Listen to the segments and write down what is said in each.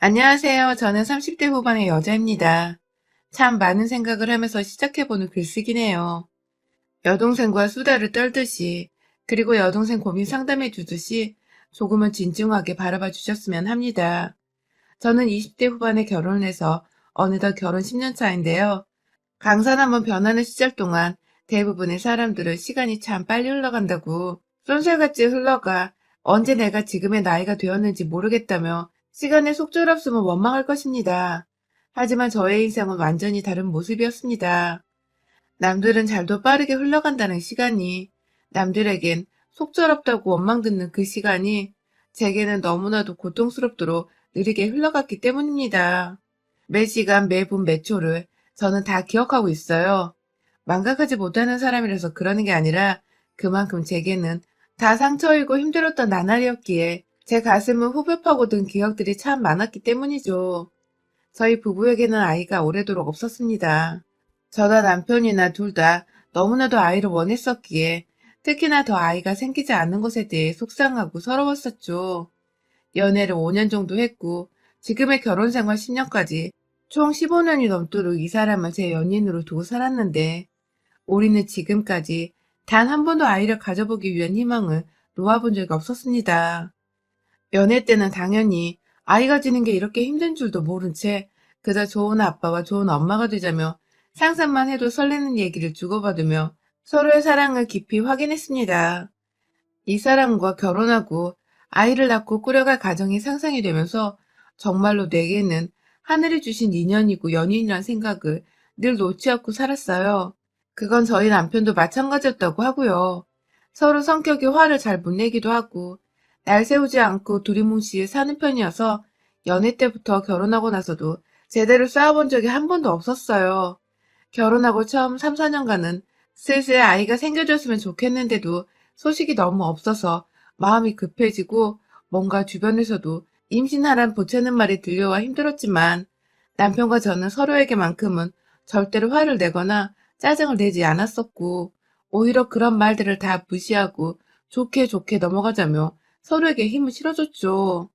안녕하세요. 저는 30대 후반의 여자입니다. 참 많은 생각을 하면서 시작해보는 글쓰기네요. 여동생과 수다를 떨듯이, 그리고 여동생 고민 상담해 주듯이 조금은 진중하게 바라봐 주셨으면 합니다. 저는 20대 후반에 결혼을 해서 어느덧 결혼 10년 차인데요. 강산 한번 변하는 시절 동안 대부분의 사람들은 시간이 참 빨리 흘러간다고 쏜살같이 흘러가 언제 내가 지금의 나이가 되었는지 모르겠다며 시간의 속절없음을 원망할 것입니다. 하지만 저의 인생은 완전히 다른 모습이었습니다. 남들은 잘도 빠르게 흘러간다는 시간이, 남들에겐 속절없다고 원망 듣는 그 시간이 제게는 너무나도 고통스럽도록 느리게 흘러갔기 때문입니다. 매 시간, 매 분, 매 초를 저는 다 기억하고 있어요. 망각하지 못하는 사람이라서 그러는 게 아니라 그만큼 제게는 다 상처이고 힘들었던 나날이었기에 제 가슴은 후벼 파고든 기억들이 참 많았기 때문이죠. 저희 부부에게는 아이가 오래도록 없었습니다. 저나 남편이나 둘 다 너무나도 아이를 원했었기에 특히나 더 아이가 생기지 않는 것에 대해 속상하고 서러웠었죠. 연애를 5년 정도 했고 지금의 결혼 생활 10년까지 총 15년이 넘도록 이 사람을 제 연인으로 두고 살았는데 우리는 지금까지 단 한 번도 아이를 가져보기 위한 희망을 놓아본 적이 없었습니다. 연애 때는 당연히 아이 가지는 게 이렇게 힘든 줄도 모른 채 그저 좋은 아빠와 좋은 엄마가 되자며 상상만 해도 설레는 얘기를 주고받으며 서로의 사랑을 깊이 확인했습니다. 이 사람과 결혼하고 아이를 낳고 꾸려갈 가정이 상상이 되면서 정말로 내게는 하늘이 주신 인연이고 연인이란 생각을 늘 놓지 않고 살았어요. 그건 저희 남편도 마찬가지였다고 하고요. 서로 성격이 화를 잘 못 내기도 하고 날 세우지 않고 두리뭉실 사는 편이어서 연애 때부터 결혼하고 나서도 제대로 싸워본 적이 한 번도 없었어요. 결혼하고 처음 3, 4년간은 슬슬 아이가 생겨줬으면 좋겠는데도 소식이 너무 없어서 마음이 급해지고 뭔가 주변에서도 임신하란 보채는 말이 들려와 힘들었지만 남편과 저는 서로에게만큼은 절대로 화를 내거나 짜증을 내지 않았었고 오히려 그런 말들을 다 무시하고 좋게 좋게 넘어가자며 서로에게 힘을 실어줬죠.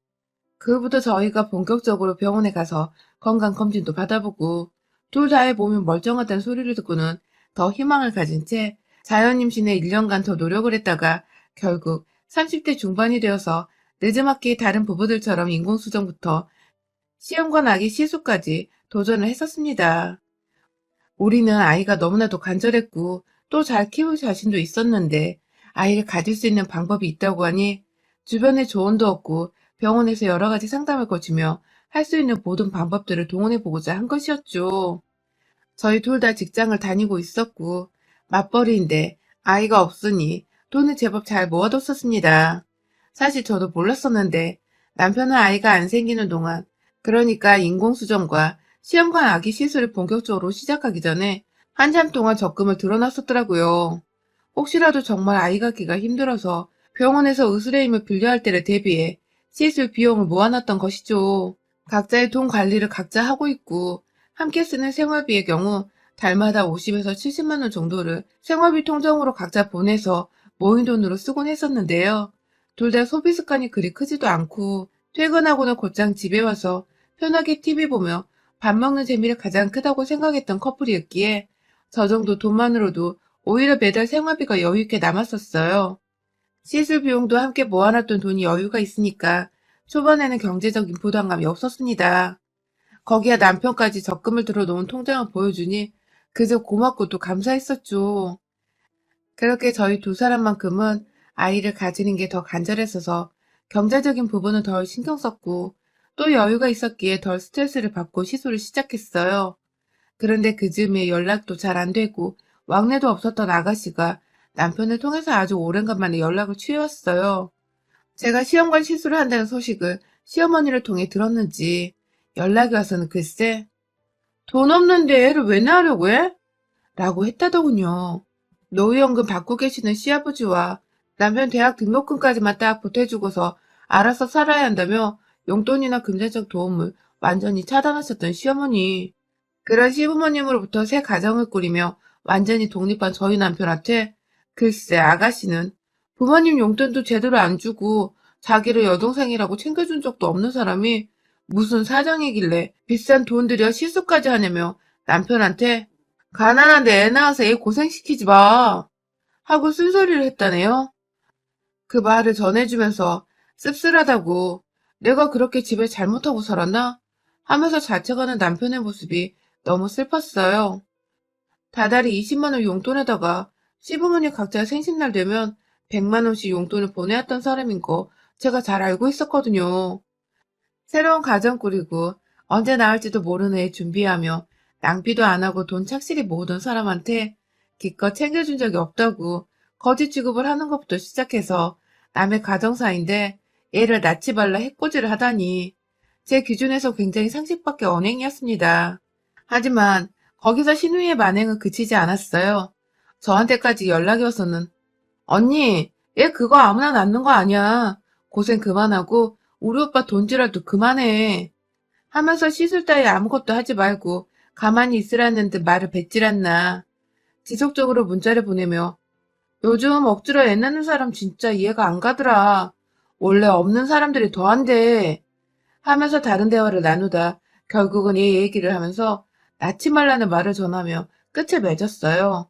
그 후부터 저희가 본격적으로 병원에 가서 건강검진도 받아보고 둘 다의 몸이 멀쩡하다는 소리를 듣고는 더 희망을 가진 채 자연임신에 1년간 더 노력을 했다가 결국 30대 중반이 되어서 늦지막히 다른 부부들처럼 인공수정부터 시험과 나기 시술까지 도전을 했었습니다. 우리는 아이가 너무나도 간절했고 또 잘 키울 자신도 있었는데 아이를 가질 수 있는 방법이 있다고 하니 주변에 조언도 얻고 병원에서 여러 가지 상담을 거치며 할 수 있는 모든 방법들을 동원해 보고자 한 것이었죠. 저희 둘 다 직장을 다니고 있었고 맞벌이인데 아이가 없으니 돈을 제법 잘 모아뒀었습니다. 사실 저도 몰랐었는데 남편은 아이가 안 생기는 동안 그러니까 인공수정과 시험관 아기 시술을 본격적으로 시작하기 전에 한참 동안 적금을 들어놨었더라고요. 혹시라도 정말 아이 갖기가 힘들어서 병원에서 의술의 힘을 빌려 할 때를 대비해 시술 비용을 모아놨던 것이죠. 각자의 돈 관리를 각자 하고 있고 함께 쓰는 생활비의 경우 달마다 50에서 70만 원 정도를 생활비 통장으로 각자 보내서 모인 돈으로 쓰곤 했었는데요. 둘 다 소비 습관이 그리 크지도 않고 퇴근하고는 곧장 집에 와서 편하게 TV 보며 밥 먹는 재미를 가장 크다고 생각했던 커플이었기에 저 정도 돈만으로도 오히려 매달 생활비가 여유 있게 남았었어요. 시술 비용도 함께 모아놨던 돈이 여유가 있으니까 초반에는 경제적인 부담감이 없었습니다. 거기에 남편까지 적금을 들어놓은 통장을 보여주니 그저 고맙고 또 감사했었죠. 그렇게 저희 두 사람만큼은 아이를 가지는 게 더 간절했어서 경제적인 부분은 덜 신경 썼고 또 여유가 있었기에 덜 스트레스를 받고 시술을 시작했어요. 그런데 그 즈음에 연락도 잘 안 되고 왕래도 없었던 아가씨가 남편을 통해서 아주 오랜만에 연락을 취해왔어요. 제가 시험관 시술을 한다는 소식을 시어머니를 통해 들었는지 연락이 와서는 글쎄 돈 없는데 애를 왜 낳으려고 해? 라고 했다더군요. 노후연금 받고 계시는 시아버지와 남편 대학 등록금까지만 딱 보태주고서 알아서 살아야 한다며 용돈이나 금전적 도움을 완전히 차단하셨던 시어머니. 그런 시부모님으로부터 새 가정을 꾸리며 완전히 독립한 저희 남편한테 글쎄 아가씨는 부모님 용돈도 제대로 안 주고 자기를 여동생이라고 챙겨준 적도 없는 사람이 무슨 사정이길래 비싼 돈 들여 시술까지 하냐며 남편한테 가난한데 애 낳아서 애 고생시키지 마 하고 쓴소리를 했다네요. 그 말을 전해주면서 씁쓸하다고 내가 그렇게 집에 잘못하고 살았나? 하면서 자책하는 남편의 모습이 너무 슬펐어요. 다달이 20만 원 용돈에다가 시부모님 각자 생신날 되면 100만 원씩 용돈을 보내왔던 사람인 거 제가 잘 알고 있었거든요. 새로운 가정 꾸리고 언제 나올지도 모르는 애 준비하며 낭비도 안 하고 돈 착실히 모으던 사람한테 기껏 챙겨준 적이 없다고 거짓 취급을 하는 것부터 시작해서 남의 가정사인데 애를 낳지 말라 해코지를 하다니 제 기준에서 굉장히 상식밖에 언행이었습니다. 하지만 거기서 신우이의 만행은 그치지 않았어요. 저한테까지 연락이 와서는 언니, 얘 그거 아무나 낳는 거 아니야. 고생 그만하고 우리 오빠 돈지랄도 그만해. 하면서 시술 따위 아무것도 하지 말고 가만히 있으라는 듯 말을 뱉질 않나. 지속적으로 문자를 보내며 요즘 억지로 애 낳는 사람 진짜 이해가 안 가더라. 원래 없는 사람들이 더 한대. 하면서 다른 대화를 나누다 결국은 얘 얘기를 하면서 낳지 말라는 말을 전하며 끝을 맺었어요.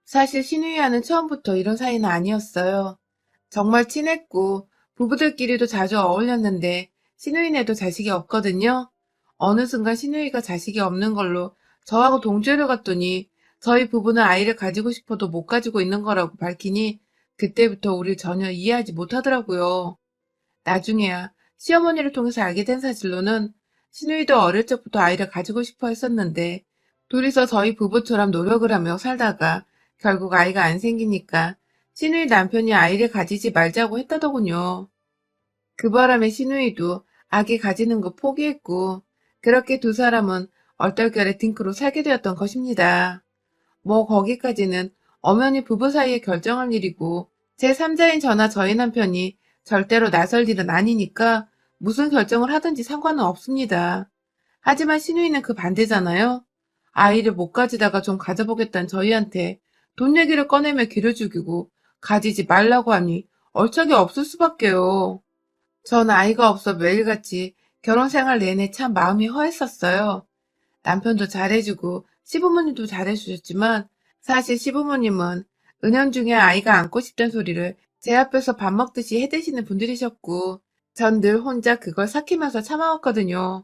사실 신우이와는 처음부터 이런 사이는 아니었어요. 정말 친했고 부부들끼리도 자주 어울렸는데 신우이네도 자식이 없거든요. 어느 순간 신우이가 자식이 없는 걸로 저하고 동조를 갔더니 저희 부부는 아이를 가지고 싶어도 못 가지고 있는 거라고 밝히니 그때부터 우릴 전혀 이해하지 못하더라고요. 나중에야 시어머니를 통해서 알게 된 사실로는 신우이도 어릴 적부터 아이를 가지고 싶어 했었는데 둘이서 저희 부부처럼 노력을 하며 살다가 결국 아이가 안 생기니까 신우이 남편이 아이를 가지지 말자고 했다더군요. 그 바람에 신우이도 아기 가지는 거 포기했고 그렇게 두 사람은 얼떨결에 딩크로 살게 되었던 것입니다. 뭐 거기까지는 엄연히 부부 사이에 결정할 일이고 제3자인 저나 저희 남편이 절대로 나설 일은 아니니까 무슨 결정을 하든지 상관은 없습니다. 하지만 신우이는 그 반대잖아요. 아이를 못 가지다가 좀 가져보겠다는 저희한테 돈 얘기를 꺼내며 기를 죽이고 가지지 말라고 하니 얼척이 없을 수밖에요. 전 아이가 없어 매일같이 결혼 생활 내내 참 마음이 허했었어요. 남편도 잘해주고 시부모님도 잘해주셨지만 사실 시부모님은 은연중에 아이가 안고 싶다는 소리를 제 앞에서 밥 먹듯이 해대시는 분들이셨고 전 늘 혼자 그걸 삭히면서 참아왔거든요.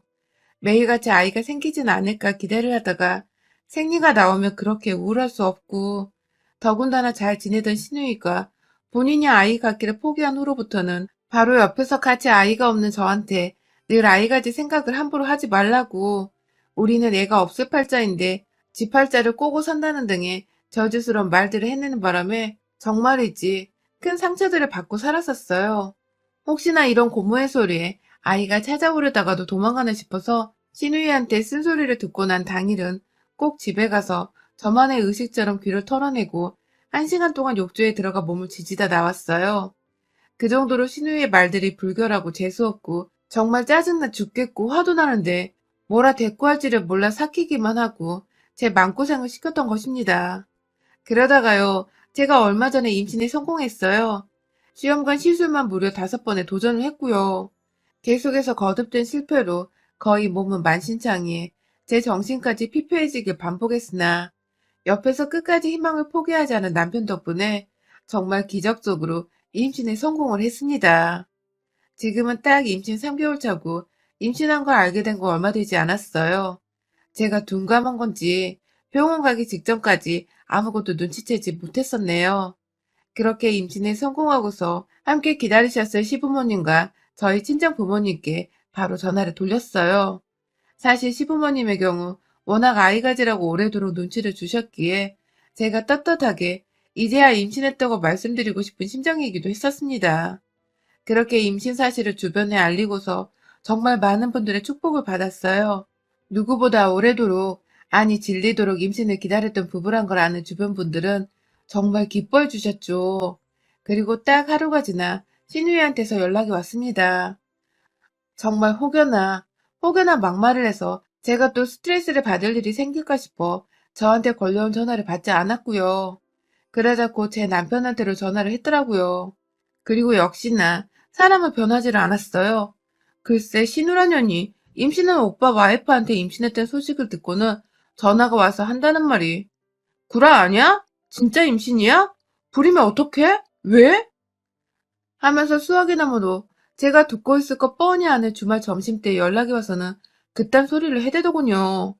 매일같이 아이가 생기진 않을까 기대를 하다가 생리가 나오면 그렇게 우울할 수 없고 더군다나 잘 지내던 시누이가 본인이 아이 갖기를 포기한 후로부터는 바로 옆에서 같이 아이가 없는 저한테 늘 아이 가질 생각을 함부로 하지 말라고 우리는 애가 없을 팔자인데 지 팔자를 꼬고 산다는 등의 저주스러운 말들을 해내는 바람에 정말이지 큰 상처들을 받고 살았었어요. 혹시나 이런 고모의 소리에 아이가 찾아오려다가도 도망가나 싶어서 신우이한테 쓴소리를 듣고 난 당일은 꼭 집에 가서 저만의 의식처럼 귀를 털어내고 1시간 동안 욕조에 들어가 몸을 지지다 나왔어요. 그 정도로 신우이의 말들이 불결하고 재수없고 정말 짜증나 죽겠고 화도 나는데 뭐라 대꾸할지를 몰라 삭히기만 하고 제 마음고생을 시켰던 것입니다. 그러다가요, 제가 얼마 전에 임신에 성공했어요. 시험관 시술만 무려 5번에 도전을 했고요. 계속해서 거듭된 실패로 거의 몸은 만신창이에 제 정신까지 피폐해지길 반복했으나 옆에서 끝까지 희망을 포기하지 않은 남편 덕분에 정말 기적적으로 임신에 성공을 했습니다. 지금은 딱 임신 3개월 차고 임신한 걸 알게 된 건 얼마 되지 않았어요. 제가 둔감한 건지 병원 가기 직전까지 아무것도 눈치채지 못했었네요. 그렇게 임신에 성공하고서 함께 기다리셨을 시부모님과 저희 친정 부모님께 바로 전화를 돌렸어요. 사실 시부모님의 경우 워낙 아이 가지라고 오래도록 눈치를 주셨기에 제가 떳떳하게 이제야 임신했다고 말씀드리고 싶은 심정이기도 했었습니다. 그렇게 임신 사실을 주변에 알리고서 정말 많은 분들의 축복을 받았어요. 누구보다 오래도록 아니 질리도록 임신을 기다렸던 부부란 걸 아는 주변 분들은 정말 기뻐해 주셨죠. 그리고 딱 하루가 지나 신우이한테서 연락이 왔습니다. 정말 혹여나 막말을 해서 제가 또 스트레스를 받을 일이 생길까 싶어 저한테 걸려온 전화를 받지 않았고요. 그러자 곧 제 남편한테로 전화를 했더라고요. 그리고 역시나 사람은 변하지를 않았어요. 글쎄 신우라년이 임신한 오빠 와이프한테 임신했다는 소식을 듣고는 전화가 와서 한다는 말이 구라 아니야? 진짜 임신이야? 부리면 어떡해? 왜? 하면서 수학의 나무도 제가 듣고 있을 거 뻔히 아는 주말 점심때 연락이 와서는 그딴 소리를 해대더군요.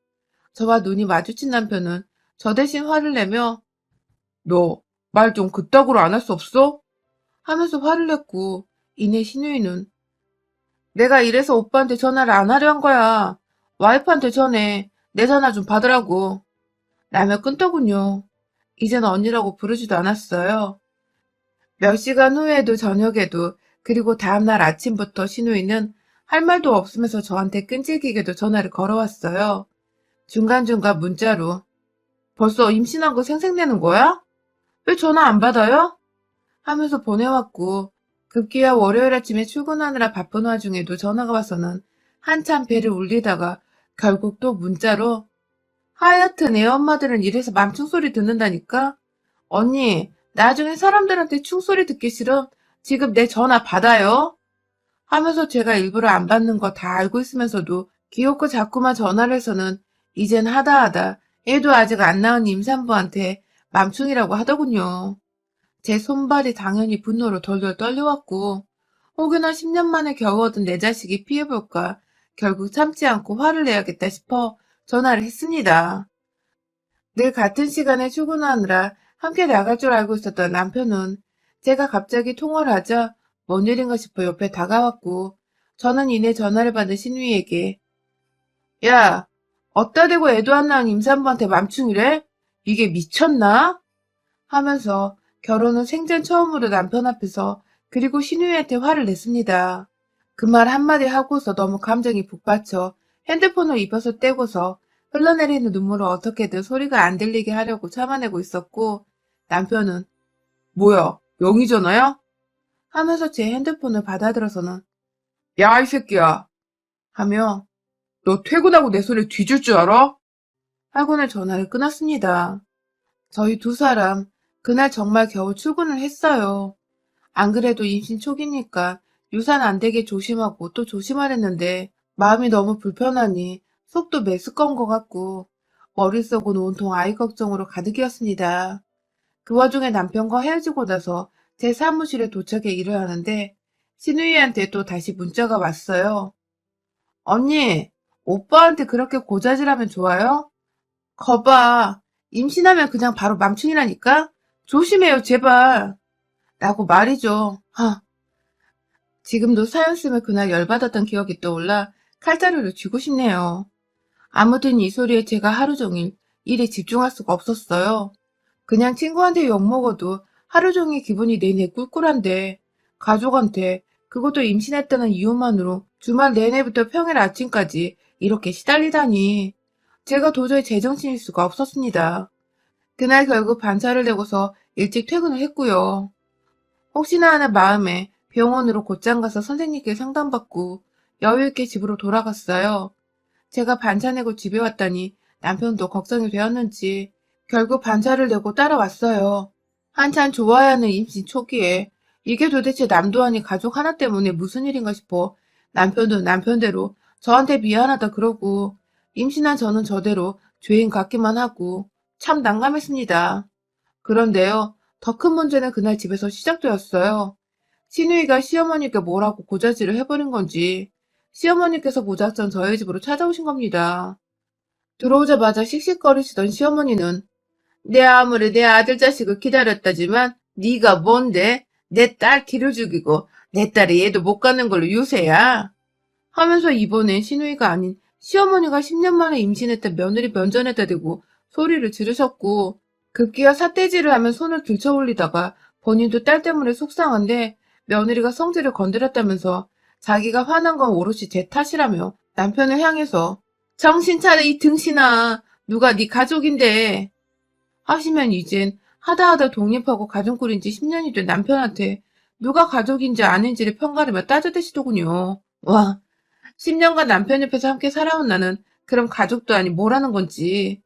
저와 눈이 마주친 남편은 저 대신 화를 내며 너 말 좀 그따구로 안 할 수 없어? 하면서 화를 냈고 이내 신우이는 내가 이래서 오빠한테 전화를 안 하려 한 거야. 와이프한테 전해. 내 전화 좀 받으라고. 라며 끊더군요. 이젠 언니라고 부르지도 않았어요. 몇 시간 후에도 저녁에도 그리고 다음날 아침부터 신우이는 할 말도 없으면서 저한테 끈질기게도 전화를 걸어왔어요. 중간중간 문자로 벌써 임신한 거 생색내는 거야? 왜 전화 안 받아요? 하면서 보내왔고 급기야 월요일 아침에 출근하느라 바쁜 와중에도 전화가 와서는 한참 배를 울리다가 결국 또 문자로 하여튼 애 엄마들은 이래서 맘충소리 듣는다니까? 언니 나중에 사람들한테 충소리 듣기 싫음 지금 내 전화 받아요? 하면서 제가 일부러 안 받는 거 다 알고 있으면서도 귀엽고 자꾸만 전화를 해서는 이젠 하다하다 애도 아직 안 낳은 임산부한테 맘충이라고 하더군요. 제 손발이 당연히 분노로 덜덜 떨려왔고 혹여나 10년 만에 겨우 얻은 내 자식이 피해볼까 결국 참지 않고 화를 내야겠다 싶어 전화를 했습니다. 늘 같은 시간에 출근하느라 함께 나갈 줄 알고 있었던 남편은 제가 갑자기 통화를 하자 뭔 일인가 싶어 옆에 다가왔고 저는 이내 전화를 받은 신우이에게 야, 어따 대고 애도 안 낳은 임산부한테 맘충이래? 이게 미쳤나? 하면서 결혼은 생전 처음으로 남편 앞에서 그리고 신우이한테 화를 냈습니다. 그 말 한마디 하고서 너무 감정이 북받쳐 핸드폰을 입에서 떼고서 흘러내리는 눈물을 어떻게든 소리가 안 들리게 하려고 참아내고 있었고 남편은 뭐야 영희 전화야? 하면서 제 핸드폰을 받아들어서는 야 이 새끼야 하며 너 퇴근하고 내 손에 뒤질 줄 알아? 하고는 전화를 끊었습니다. 저희 두 사람 그날 정말 겨우 출근을 했어요. 안 그래도 임신 초기니까 유산 안 되게 조심하고 또 조심하랬는데 마음이 너무 불편하니 속도 메스꺼운 것 같고 머릿속은 온통 아이 걱정으로 가득이었습니다. 그 와중에 남편과 헤어지고 나서 제 사무실에 도착해 일을 하는데 신우이한테 또 다시 문자가 왔어요. 언니, 오빠한테 그렇게 고자질하면 좋아요? 거봐. 임신하면 그냥 바로 맘충이라니까? 조심해요, 제발. 라고 말이죠. 지금도 사연 쓰며 그날 열받았던 기억이 떠올라 칼자루를 쥐고 싶네요. 아무튼 이 소리에 제가 하루 종일 일에 집중할 수가 없었어요. 그냥 친구한테 욕먹어도 하루 종일 기분이 내내 꿀꿀한데 가족한테 그것도 임신했다는 이유만으로 주말 내내부터 평일 아침까지 이렇게 시달리다니 제가 도저히 제정신일 수가 없었습니다. 그날 결국 반차를 내고서 일찍 퇴근을 했고요. 혹시나 하는 마음에 병원으로 곧장 가서 선생님께 상담받고 여유있게 집으로 돌아갔어요. 제가 반차 내고 집에 왔더니 남편도 걱정이 되었는지 결국 반차를 내고 따라왔어요. 한참 좋아야 하는 임신 초기에 이게 도대체 남도 아닌 가족 하나 때문에 무슨 일인가 싶어 남편도 남편대로 저한테 미안하다 그러고 임신한 저는 저대로 죄인 같기만 하고 참 난감했습니다. 그런데요, 더 큰 문제는 그날 집에서 시작되었어요. 신우이가 시어머니께 뭐라고 고자질을 해버린 건지 시어머니께서 무작정 저희 집으로 찾아오신 겁니다. 들어오자마자 씩씩거리시던 시어머니는 내 아무리 내 아들 자식을 기다렸다지만 네가 뭔데 내 딸 기를 죽이고 내 딸이 얘도 못 가는 걸로 유세야 하면서 이번엔 신우이가 아닌 시어머니가 10년 만에 임신했다 며느리 면전에다 대고 소리를 지르셨고 급기야 삿대질을 하면 손을 들쳐 올리다가 본인도 딸 때문에 속상한데 며느리가 성질을 건드렸다면서 자기가 화난 건 오롯이 제 탓이라며 남편을 향해서 정신 차려 이 등신아 누가 네 가족인데 하시면 이젠 하다하다 독립하고 가정 꾸린 지 10년이 된 남편한테 누가 가족인지 아닌지를 평가하며 따져대시더군요. 와 10년간 남편 옆에서 함께 살아온 나는 그럼 가족도 아니 뭐라는 건지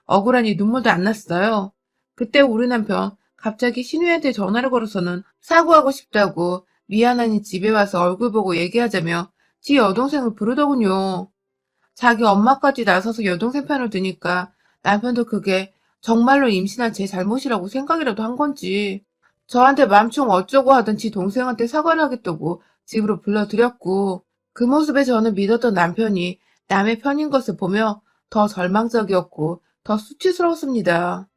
억울하니 눈물도 안 났어요. 그때 우리 남편 갑자기 신우한테 전화를 걸어서는 사과하고 싶다고 미안하니 집에 와서 얼굴 보고 얘기하자며 지 여동생을 부르더군요. 자기 엄마까지 나서서 여동생 편을 드니까 남편도 그게 정말로 임신한 제 잘못이라고 생각이라도 한 건지 저한테 맘충 어쩌고 하던 지 동생한테 사과를 하겠다고 집으로 불러들였고 그 모습에 저는 믿었던 남편이 남의 편인 것을 보며 더 절망적이었고 더 수치스러웠습니다.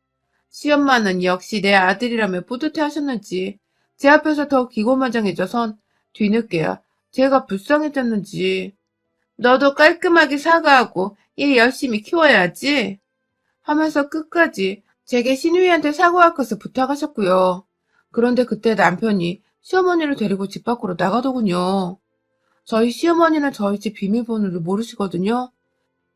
시엄마는 역시 내 아들이라며 뿌듯해하셨는지 제 앞에서 더 기고만장해져선 뒤늦게야 제가 불쌍해졌는지 너도 깔끔하게 사과하고 얘 열심히 키워야지 하면서 끝까지 제게 신우이한테 사과할 것을 부탁하셨고요. 그런데 그때 남편이 시어머니를 데리고 집 밖으로 나가더군요. 저희 시어머니는 저희 집 비밀번호를 모르시거든요.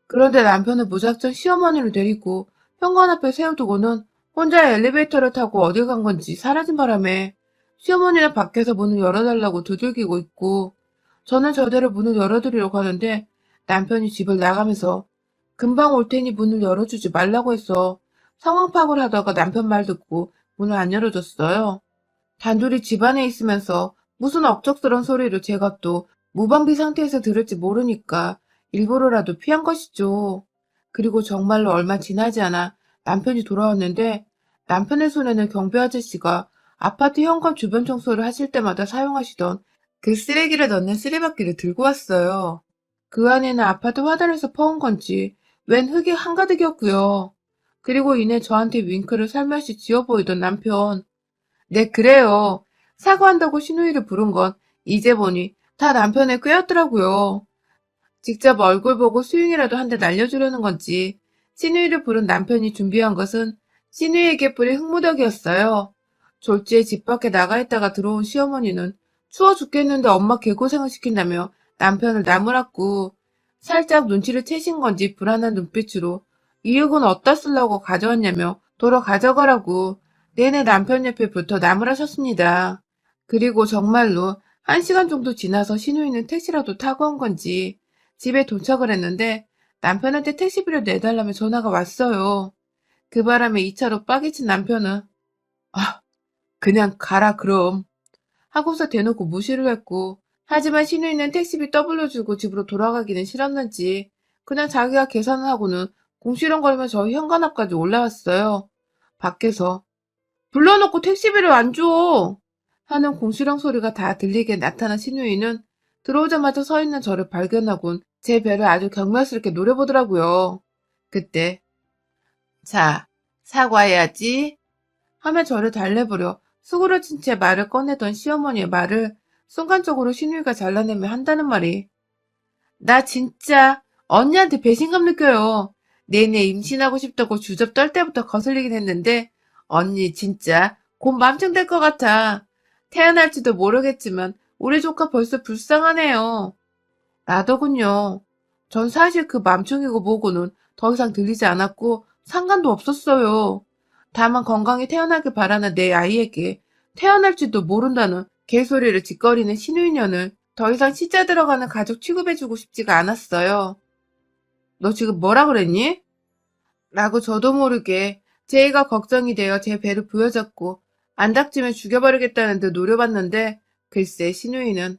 그런데 남편은 무작정 시어머니를 데리고 현관 앞에 세워두고는 혼자 엘리베이터를 타고 어딜 간 건지 사라진 바람에 시어머니는 밖에서 문을 열어달라고 두들기고 있고 저는 저대로 문을 열어드리려고 하는데 남편이 집을 나가면서 금방 올 테니 문을 열어주지 말라고 해서 상황 파악을 하다가 남편 말 듣고 문을 안 열어줬어요. 단둘이 집 안에 있으면서 무슨 억척스런 소리를 제가 또 무방비 상태에서 들을지 모르니까 일부러라도 피한 것이죠. 그리고 정말로 얼마 지나지 않아 남편이 돌아왔는데 남편의 손에는 경비 아저씨가 아파트 현관 주변 청소를 하실 때마다 사용하시던 그 쓰레기를 넣는 쓰레받기를 들고 왔어요. 그 안에는 아파트 화단에서 퍼온 건지 웬 흙이 한가득이었고요. 그리고 이내 저한테 윙크를 살며시 지어 보이던 남편. 네, 그래요. 사과한다고 신우이를 부른 건 이제 보니 다 남편의 꾀였더라고요. 직접 얼굴 보고 스윙이라도 한 대 날려주려는 건지 신우이를 부른 남편이 준비한 것은 신우이에게 뿌린 흙무더기였어요. 졸지에 집 밖에 나가 있다가 들어온 시어머니는 추워 죽겠는데 엄마 개고생을 시킨다며 남편을 나무랐고 살짝 눈치를 채신 건지 불안한 눈빛으로 이 흙은 어디다 쓰려고 가져왔냐며 도로 가져가라고 내내 남편 옆에 붙어 나무라셨습니다. 그리고 정말로 1시간 정도 지나서 신우이는 택시라도 타고 온 건지 집에 도착을 했는데 남편한테 택시비를 내달라며 전화가 왔어요. 그 바람에 2차로 빠개친 남편은 아, 그냥 가라 그럼 하고서 대놓고 무시를 했고 하지만 신우이는 택시비 더블로 주고 집으로 돌아가기는 싫었는지 그냥 자기가 계산을 하고는 궁시렁거리며 저희 현관 앞까지 올라왔어요. 밖에서 불러놓고 택시비를 안 줘! 하는 공시렁 소리가 다 들리게 나타난 신우이는 들어오자마자 서 있는 저를 발견하곤 제 배를 아주 경멸스럽게 노려보더라고요. 그때 자, 사과해야지 하며 저를 달래보려 수그러진 채 말을 꺼내던 시어머니의 말을 순간적으로 신우이가 잘라내며 한다는 말이 나 진짜 언니한테 배신감 느껴요. 내내 임신하고 싶다고 주접 떨 때부터 거슬리긴 했는데 언니 진짜 곧 맘충 될 것 같아. 태어날지도 모르겠지만 우리 조카 벌써 불쌍하네요. 나더군요. 전 사실 그 맘충이고 뭐고는 더 이상 들리지 않았고 상관도 없었어요. 다만 건강히 태어나길 바라는 내 아이에게 태어날지도 모른다는 개소리를 짓거리는 신우이년을 더 이상 시자 들어가는 가족 취급해주고 싶지가 않았어요. 너 지금 뭐라 그랬니? 라고 저도 모르게 제이가 걱정이 되어 제 배를 부여잡고 안 닥치면 죽여버리겠다는 듯 노려봤는데 글쎄 신우이는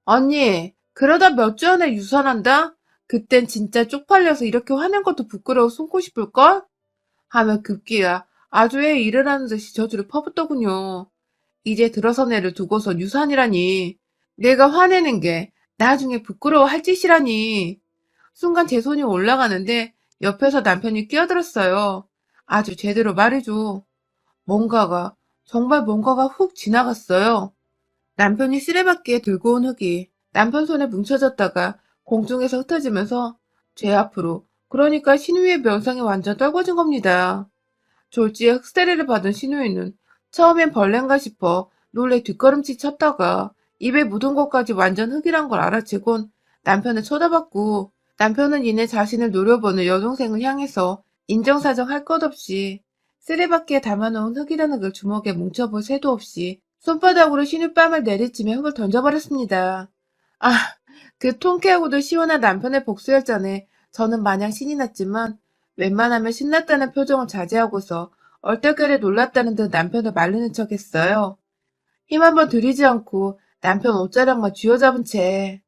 언니 그러다 몇 주 안에 유산한다? 그땐 진짜 쪽팔려서 이렇게 화낸 것도 부끄러워 숨고 싶을걸? 하며 급기야 아주 애 일어나는 듯이 저주를 퍼붓더군요. 이제 들어선 애를 두고서 유산이라니. 내가 화내는 게 나중에 부끄러워할 짓이라니. 순간 제 손이 올라가는데 옆에서 남편이 끼어들었어요. 아주 제대로 말해줘. 뭔가가, 정말 뭔가가 훅 지나갔어요. 남편이 쓰레받기에 들고 온 흙이 남편 손에 뭉쳐졌다가 공중에서 흩어지면서 제 앞으로, 그러니까 신우이의 면상에 완전 떨궈진 겁니다. 졸지에 흙세례를 받은 신우이는 처음엔 벌레인가 싶어 놀래 뒷걸음질 쳤다가 입에 묻은 것까지 완전 흙이란 걸 알아채곤 남편을 쳐다봤고 남편은 이내 자신을 노려보는 여동생을 향해서 인정사정 할 것 없이 쓰레받기에 담아놓은 흙이라는 걸 주먹에 뭉쳐볼 새도 없이 손바닥으로 신우뺨을 내리치며 흙을 던져버렸습니다. 아, 그 통쾌하고도 시원한 남편의 복수열전에 저는 마냥 신이 났지만 웬만하면 신났다는 표정을 자제하고서 얼떨결에 놀랐다는 듯 남편을 말리는 척했어요. 힘 한번 들이지 않고 남편 옷자락만 쥐어잡은 채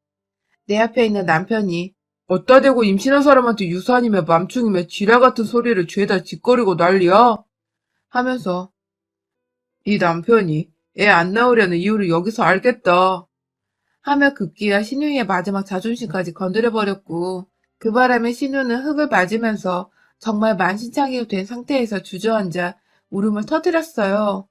내 앞에 있는 남편이 어따 대고 임신한 사람한테 유산이며 맘충이며 쥐라 같은 소리를 죄다 짓거리고 난리야? 하면서 네 남편이 애 안 낳으려는 이유를 여기서 알겠다. 하며 급기야 신우이의 마지막 자존심까지 건드려버렸고 그 바람에 신우는 흙을 맞으면서 정말 만신창이가 된 상태에서 주저앉아 울음을 터뜨렸어요.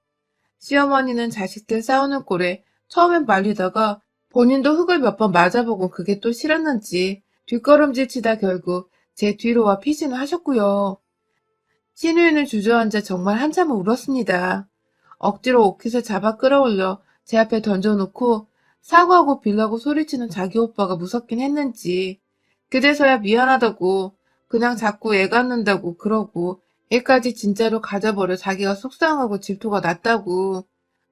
시어머니는 자식들 싸우는 꼴에 처음엔 말리다가 본인도 흙을 몇 번 맞아보고 그게 또 싫었는지 뒷걸음질 치다 결국 제 뒤로 와 피신을 하셨고요. 신우이는 주저앉아 정말 한참을 울었습니다. 억지로 옷깃을 잡아 끌어올려 제 앞에 던져놓고 사과하고 빌라고 소리치는 자기 오빠가 무섭긴 했는지 그제서야 미안하다고 그냥 자꾸 애 갖는다고 그러고 애까지 진짜로 가져버려 자기가 속상하고 질투가 났다고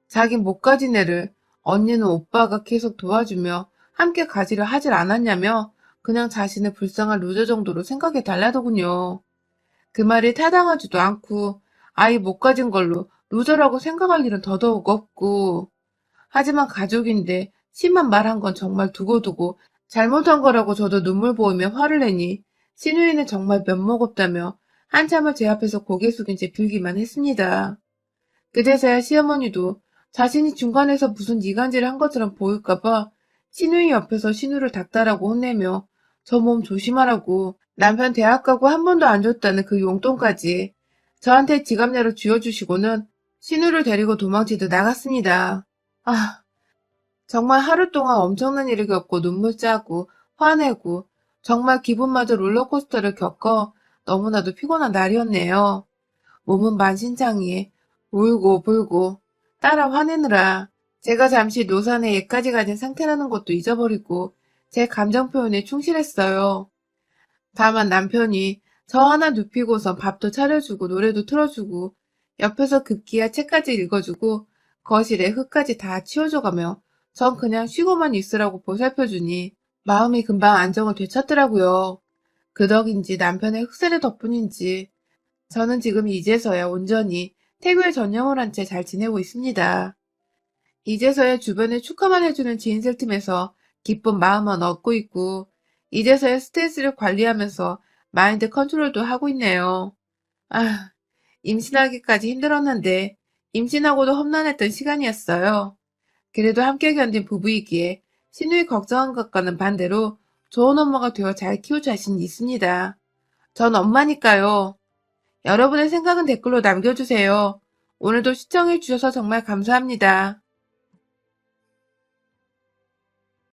자긴 못 가진 애를 언니는 오빠가 계속 도와주며 함께 가지려 하질 않았냐며 그냥 자신을 불쌍한 루저 정도로 생각해 달라더군요. 그 말이 타당하지도 않고 아이 못 가진 걸로 루저라고 생각할 일은 더더욱 없고 하지만 가족인데 심한 말한 건 정말 두고두고 잘못한 거라고 저도 눈물 보이며 화를 내니 신우이는 정말 면목 없다며 한참을 제 앞에서 고개 숙인 채 빌기만 했습니다. 그제서야 시어머니도 자신이 중간에서 무슨 이간질을 한 것처럼 보일까봐 신우이 옆에서 신우를 닥달하고 혼내며 저 몸 조심하라고 남편 대학 가고 한 번도 안 줬다는 그 용돈까지 저한테 지갑내로 쥐어주시고는 신우를 데리고 도망치듯 나갔습니다. 아, 정말 하루 동안 엄청난 일을 겪고 눈물 짜고 화내고 정말 기분마저 롤러코스터를 겪어 너무나도 피곤한 날이었네요. 몸은 만신창이에 울고 불고 따라 화내느라 제가 잠시 노산에 예까지 가진 상태라는 것도 잊어버리고 제 감정 표현에 충실했어요. 다만 남편이 저 하나 눕히고선 밥도 차려주고 노래도 틀어주고 옆에서 급기야 책까지 읽어주고 거실에 흙까지 다 치워줘가며 전 그냥 쉬고만 있으라고 보살펴주니 마음이 금방 안정을 되찾더라고요. 그 덕인지 남편의 흑세례 덕분인지 저는 지금 이제서야 온전히 태교에 전념을 한 채 잘 지내고 있습니다. 이제서야 주변에 축하만 해주는 지인들 틈에서 기쁜 마음만 얻고 있고 이제서야 스트레스를 관리하면서 마인드 컨트롤도 하고 있네요. 아, 임신하기까지 힘들었는데 임신하고도 험난했던 시간이었어요. 그래도 함께 견딘 부부이기에 신우이 걱정한 것과는 반대로 좋은 엄마가 되어 잘 키울 자신이 있습니다. 전 엄마니까요. 여러분의 생각은 댓글로 남겨주세요. 오늘도 시청해주셔서 정말 감사합니다.